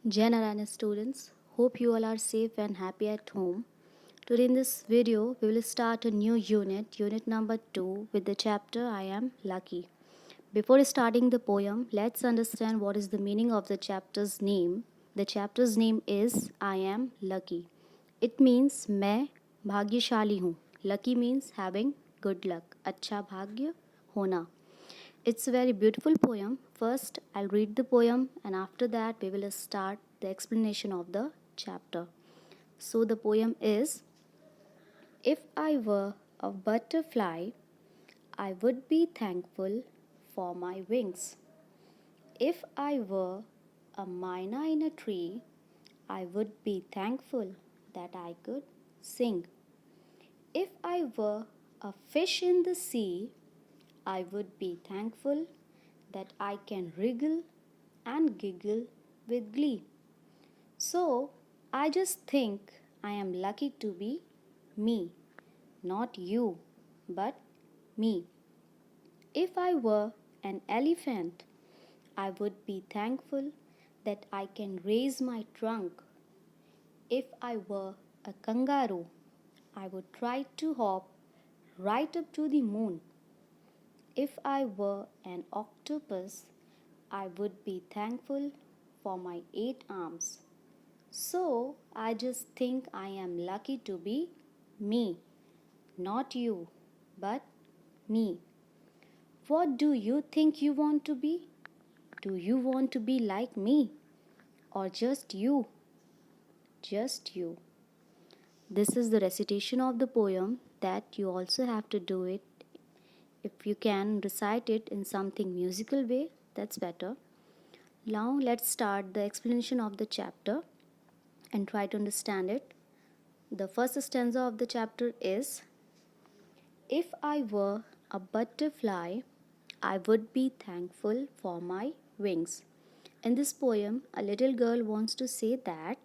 Jai Narayana students, hope you all are safe and happy at home. Today in this video, we will start a new unit number 2 with the chapter I Am Lucky. Before starting the poem, let's understand what is the meaning of the chapter's name. The chapter's name is I Am Lucky. It means मैं भाग्यशाली हूँ. Lucky means having good luck. अच्छा भाग्य होना. It's a very beautiful poem. First, I'll read the poem, and after that, we will start the explanation of the chapter. So, the poem is: If I were a butterfly, I would be thankful for my wings. If I were a myna in a tree, I would be thankful that I could sing. If I were a fish in the sea, I would be thankful that I can wriggle and giggle with glee. So I just think I am lucky to be me, not you, but me. If I were an elephant, I would be thankful that I can raise my trunk. If I were a kangaroo, I would try to hop right up to the moon. If I were an octopus, I would be thankful for my 8 arms. So I just think I am lucky to be me, not you, but me. What do you think you want to be? Do you want to be like me? Or just you? Just you. This is the recitation of the poem that you also have to do it. If you can recite it in something musical way, that's better. Now let's start the explanation of the chapter and try to understand it. The first stanza of the chapter is: If I were a butterfly, I would be thankful for my wings. In this poem, a little girl wants to say that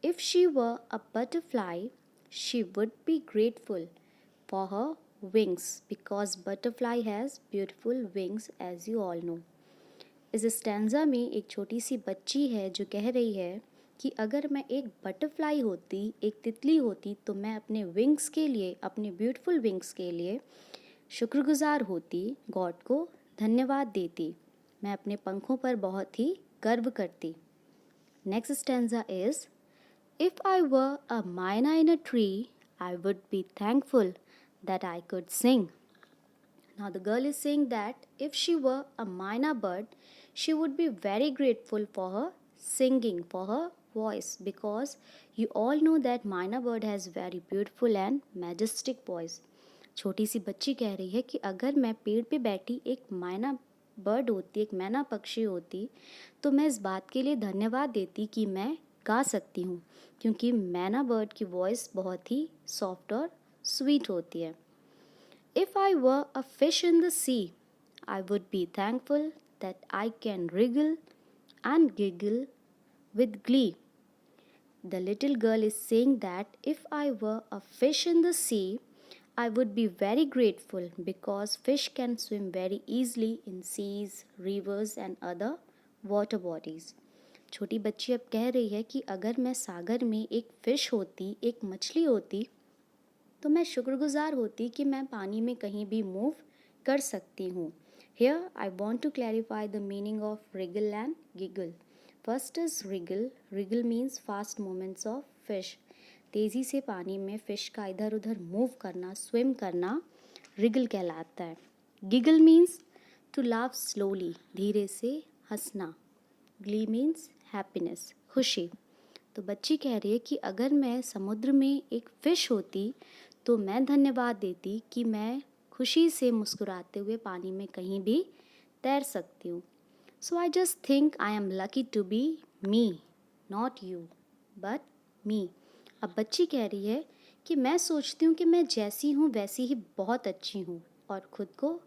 if she were a butterfly, she would be grateful for her wings because butterfly has beautiful wings as you all know. इस stanza में एक छोटी सी बच्ची है जो कह रही है कि अगर मैं एक बटरफ्लाई होती, एक तितली होती, तो मैं अपने विंग्स के लिए, अपने ब्यूटीफुल विंग्स के लिए शुक्रगुजार होती, गॉड को धन्यवाद देती, मैं अपने पंखों पर बहुत ही गर्व करती. Next stanza is: if I were a myna in a tree, I would be thankful that I could sing. Now the girl is saying that if she were a myna bird, she would be very grateful for her singing, for her voice, because you all know that myna bird has very beautiful and majestic voice. छोटी सी बच्ची कह रही है कि अगर मैं पेड़ पे बैठी एक मायना बर्ड होती, एक मैना पक्षी होती, तो मैं इस बात के लिए धन्यवाद देती कि मैं गा सकती हूँ, क्योंकि मैना बर्ड की वॉइस बहुत ही सॉफ्ट और स्वीट होती है. If I were a fish in the sea, I would be thankful that I can wriggle and giggle with glee. The little girl is saying that if I were a fish in the sea, I would be very grateful because fish can swim very easily in seas, rivers and other water bodies. छोटी बच्ची अब कह रही है कि अगर मैं सागर में एक फ़िश होती, एक मछली होती, तो मैं शुक्रगुजार होती कि मैं पानी में कहीं भी मूव कर सकती हूँ. Here I want to clarify the meaning of wriggle and giggle. First is wriggle. Wriggle means fast movements of fish. तेज़ी से पानी में फ़िश का इधर उधर मूव करना, स्विम करना wriggle कहलाता है. Giggle means to laugh slowly, धीरे से हंसना. Glee means happiness, खुशी. तो बच्ची कह रही है कि अगर मैं समुद्र में एक फ़िश होती, तो मैं धन्यवाद देती कि मैं खुशी से मुस्कुराते हुए पानी में कहीं भी तैर सकती हूँ. So I just think I am lucky to be me, not you, but me. अब बच्ची कह रही है कि मैं सोचती हूँ कि मैं जैसी हूँ वैसी ही बहुत अच्छी हूँ और खुद को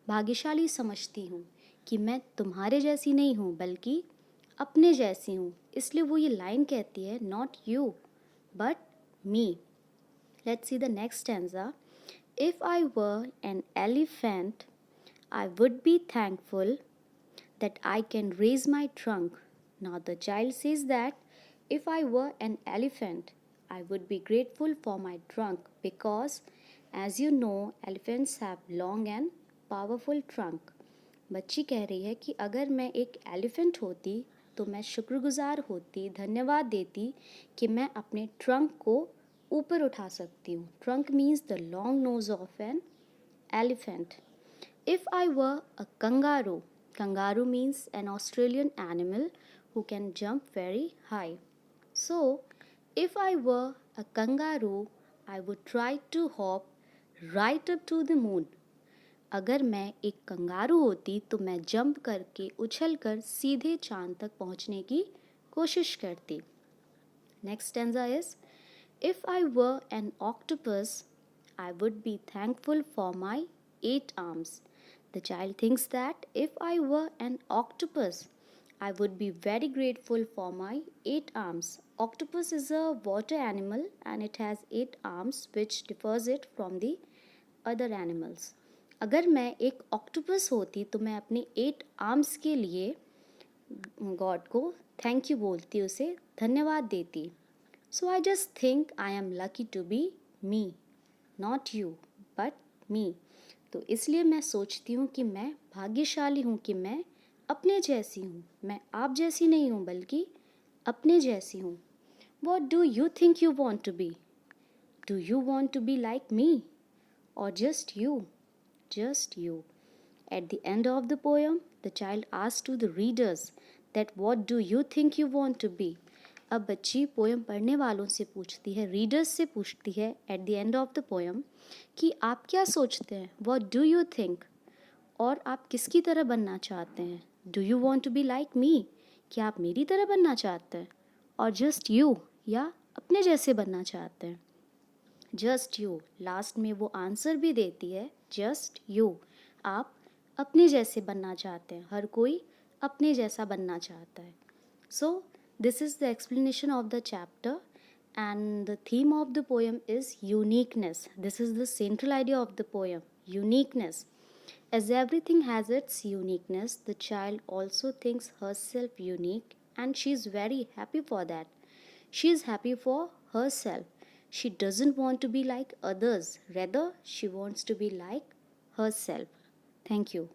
भाग्यशाली समझती हूँ कि मैं तुम्हारे जैसी नहीं हूँ बल्कि अपने जैसी हूँ. इसलिए वो ये लाइन कहती है, not you but me. Let's see the next stanza. If I were an elephant, I would be thankful that I can raise my trunk. Now the child says that if I were an elephant, I would be grateful for my trunk because, as you know, elephants have long and powerful trunk. बच्ची कह रही है कि अगर मैं एक elephant होती तो मैं शुक्रगुजार होती, धन्यवाद देती कि मैं अपने ट्रंक को ऊपर उठा सकती हूँ. Trunk means the long nose of an elephant. If I were a kangaroo, kangaroo means an Australian animal who can jump very high. So, if I were a kangaroo, I would try to hop right up to the moon. अगर मैं एक kangaroo होती तो मैं jump करके उछल कर सीधे चांद तक पहुंचने की कोशिश करती. Next stanza is, if I were an octopus, I would be thankful for my 8 arms. The child thinks that if I were an octopus, I would be very grateful for my 8 arms. Octopus is a water animal and it has 8 arms, which differs it from the other animals. अगर मैं एक octopus होती तो मैं अपने 8 arms के लिए God को थैंक यू बोलती, उसे धन्यवाद देती. So I just think I am lucky to be me, not you but me. तो इसलिए मैं सोचती हूँ कि मैं भाग्यशाली हूँ कि मैं अपने जैसी हूँ. मैं आप जैसी नहीं हूँ बल्कि अपने जैसी हूँ. What do you think you want to be? Do you want to be like me or just you? Just you. At the end of the poem, the child asks to the readers that what do you think you want to be? अब बच्ची poem पढ़ने वालों से पूछती है, readers से पूछती है at the end of the poem कि आप क्या सोचते हैं, व्हाट डू यू थिंक, और आप किसकी तरह बनना चाहते हैं. Do you want to be like me, क्या आप मेरी तरह बनना चाहते हैं, और जस्ट यू, या अपने जैसे बनना चाहते हैं. जस्ट यू लास्ट में वो आंसर भी देती है, जस्ट यू. आप अपने जैसे बनना चाहते हैं, हर कोई अपने जैसा बनना चाहता है. So this is the explanation of the chapter and the theme of the poem is uniqueness. This is the central idea of the poem, uniqueness. As everything has its uniqueness, the child also thinks herself unique and she is very happy for that. She is happy for herself. She doesn't want to be like others. Rather, she wants to be like herself. Thank you.